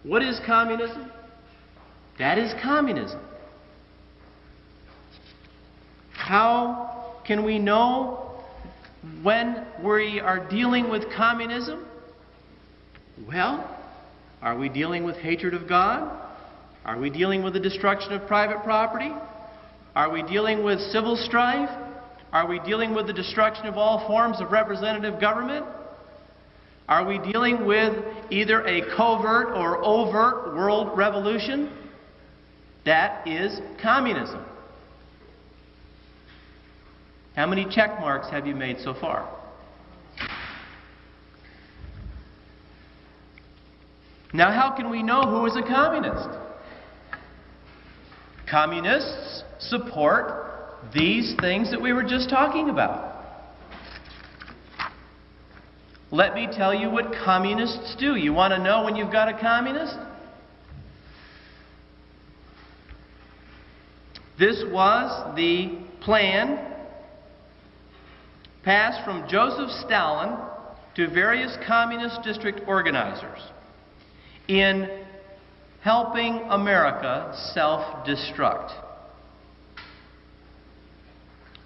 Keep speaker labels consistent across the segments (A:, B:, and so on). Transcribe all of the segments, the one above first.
A: What is communism? That is communism. How can we know when we are dealing with communism? Well, are we dealing with hatred of God? Are we dealing with the destruction of private property? Are we dealing with civil strife? Are we dealing with the destruction of all forms of representative government? Are we dealing with either a covert or overt world revolution? That is communism. How many check marks have you made so far? Now, how can we know who is a communist? Communists support these things that we were just talking about. Let me tell you what communists do. You want to know when you've got a communist? This was the plan passed from Joseph Stalin to various communist district organizers in helping America self-destruct.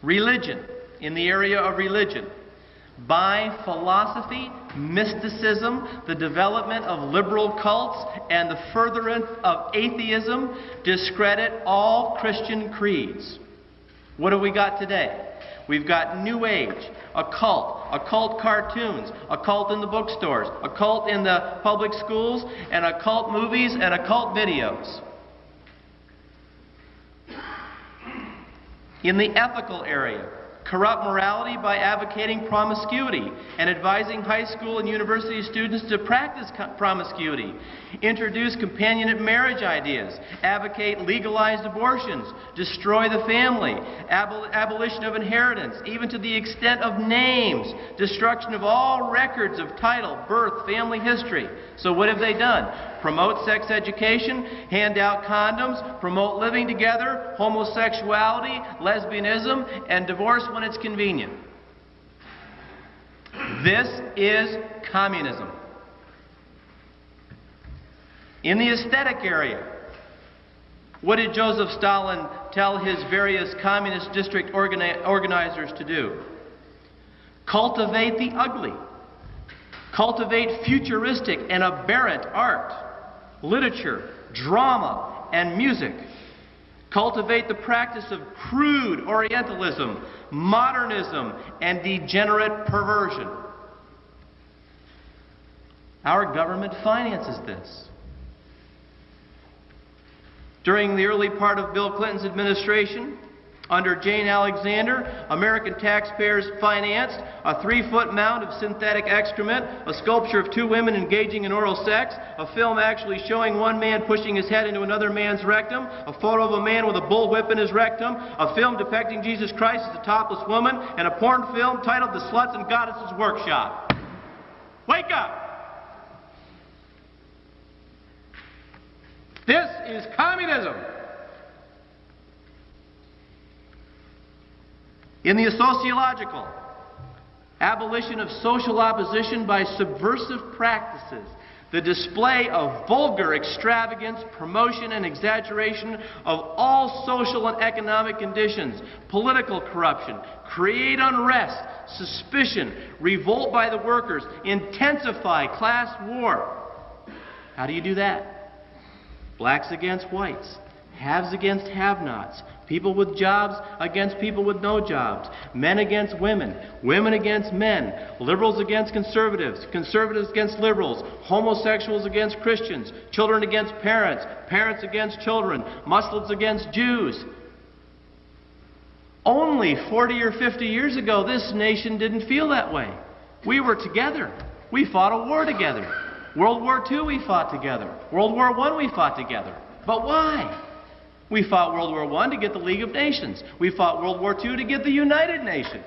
A: Religion, in the area of religion, by philosophy, mysticism, the development of liberal cults, and the furtherance of atheism, discredit all Christian creeds. What have we got today? We've got New Age, occult cartoons, occult in the bookstores, occult in the public schools, and occult movies and occult videos. In the ethical area, corrupt morality by advocating promiscuity and advising high school and university students to practice promiscuity, introduce companionate marriage ideas, advocate legalized abortions, destroy the family, abolition of inheritance, even to the extent of names, destruction of all records of title, birth, family history. So what have they done? Promote sex education, hand out condoms, promote living together, homosexuality, lesbianism, and divorce when it's convenient. This is communism. In the aesthetic area, what did Joseph Stalin tell his various communist district organizers to do? Cultivate the ugly. Cultivate futuristic and aberrant art, literature, drama, and music. Cultivate the practice of crude Orientalism, modernism, and degenerate perversion. Our government finances this. During the early part of Bill Clinton's administration, under Jane Alexander, American taxpayers financed a 3-foot mound of synthetic excrement, a sculpture of 2 women engaging in oral sex, a film actually showing one man pushing his head into another man's rectum, a photo of a man with a bullwhip in his rectum, a film depicting Jesus Christ as a topless woman, and a porn film titled The Sluts and Goddesses Workshop. Wake up! This is communism. In the sociological, abolition of social opposition by subversive practices, the display of vulgar extravagance, promotion, and exaggeration of all social and economic conditions, political corruption, create unrest, suspicion, revolt by the workers, intensify class war. How do you do that? Blacks against whites, haves against have-nots, people with jobs against people with no jobs, men against women, women against men, liberals against conservatives, conservatives against liberals, homosexuals against Christians, children against parents, parents against children, Muslims against Jews. Only 40 or 50 years ago, this nation didn't feel that way. We were together. We fought a war together. World War II we fought together. World War I we fought together. But why? We fought World War I to get the League of Nations. We fought World War II to get the United Nations.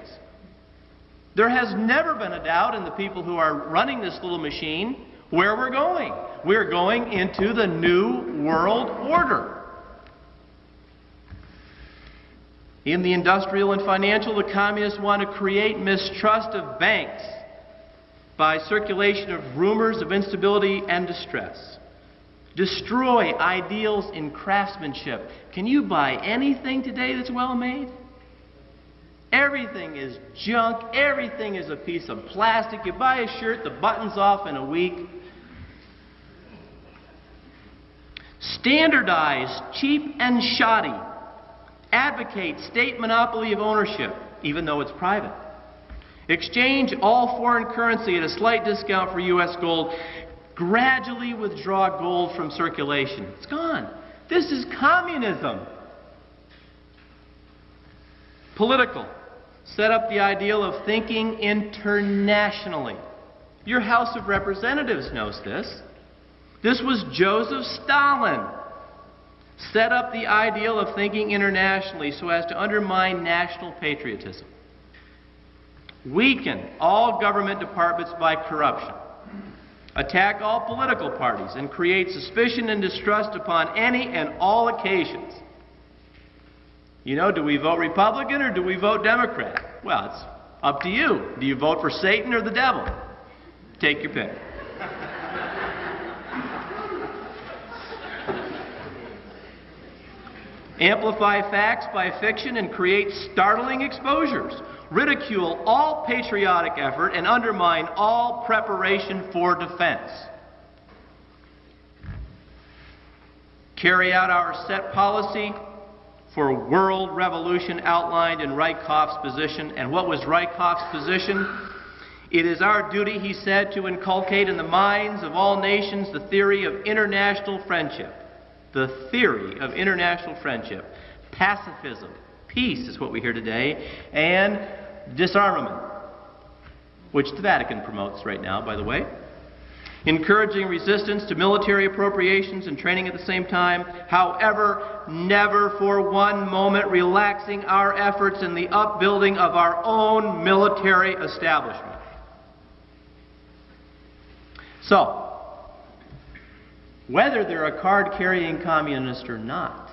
A: There has never been a doubt in the people who are running this little machine where we're going. We're going into the New World Order. In the industrial and financial, the communists want to create mistrust of banks by circulation of rumors of instability and distress. destroy ideals in craftsmanship. Can you buy anything today that's well made? Everything is junk. Everything is a piece of plastic. You buy a shirt, the button's off in a week. Standardize, cheap and shoddy. Advocate state monopoly of ownership, even though it's private. Exchange all foreign currency at a slight discount for U.S. gold. Gradually withdraw gold from circulation. It's gone. This is communism. Political. Set up the ideal of thinking internationally. Your House of Representatives knows this. This was Joseph Stalin. Set up the ideal of thinking internationally so as to undermine national patriotism. Weaken all government departments by corruption. Attack all political parties and create suspicion and distrust upon any and all occasions. You know, do we vote Republican or do we vote Democrat? Well, it's up to you. Do you vote for Satan or the devil? Take your pick. Amplify facts by fiction and create startling exposures. Ridicule all patriotic effort and undermine all preparation for defense. Carry out our set policy for world revolution outlined in Reichhoff's position. And what was Reichhoff's position? It is our duty, he said, to inculcate in the minds of all nations the theory of international friendship. The theory of international friendship. Pacifism. Peace is what we hear today. And disarmament, which the Vatican promotes right now, by the way. Encouraging resistance to military appropriations and training at the same time. However, never for one moment relaxing our efforts in the upbuilding of our own military establishment. So, whether they're a card-carrying communist or not,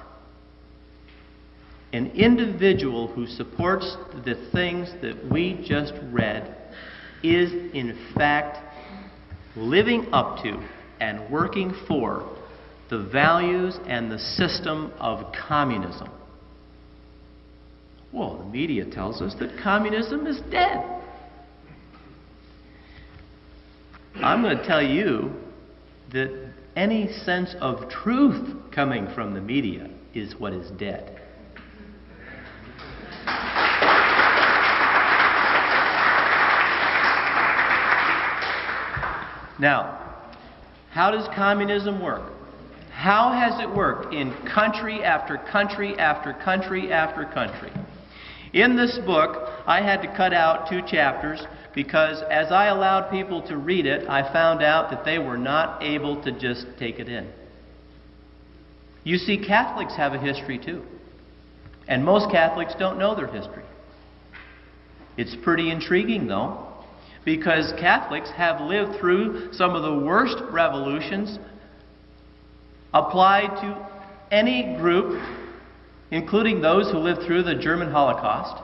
A: an individual who supports the things that we just read is, in fact, living up to and working for the values and the system of communism. Well, the media tells us that communism is dead. I'm going to tell you that any sense of truth coming from the media is what is dead. Now, how does communism work? How has it worked in country after country after country after country? In this book, I had to cut out 2 chapters because as I allowed people to read it, I found out that they were not able to just take it in. You see, Catholics have a history too. And most Catholics don't know their history. It's pretty intriguing, though, because Catholics have lived through some of the worst revolutions applied to any group, including those who lived through the German Holocaust,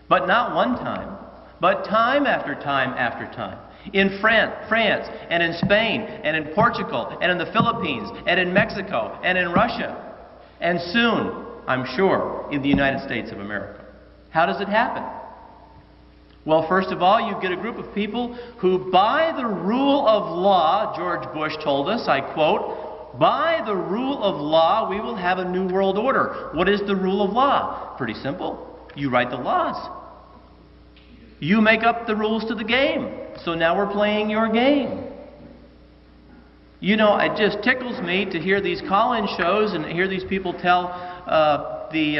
A: but not one time, but time after time after time. In France, and in Spain, and in Portugal, and in the Philippines, and in Mexico, and in Russia, and soon, I'm sure, in the United States of America. How does it happen? Well, first of all, you get a group of people who, by the rule of law, George Bush told us, I quote, by the rule of law, we will have a new world order. What is the rule of law? Pretty simple. You write the laws. You make up the rules to the game. So now we're playing your game. You know, it just tickles me to hear these call-in shows and hear these people tell the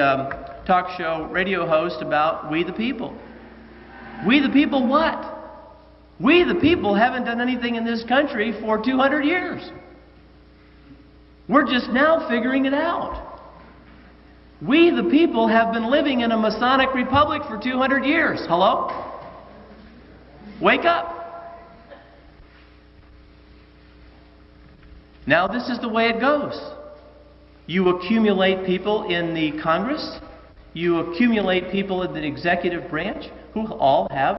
A: talk show radio host about we the people. We the people what? We the people haven't done anything in this country for 200 years. We're just now figuring it out. We the people have been living in a Masonic republic for 200 years. Hello? Wake up. Now this is the way it goes. You accumulate people in the Congress. You accumulate people in the executive branch who all have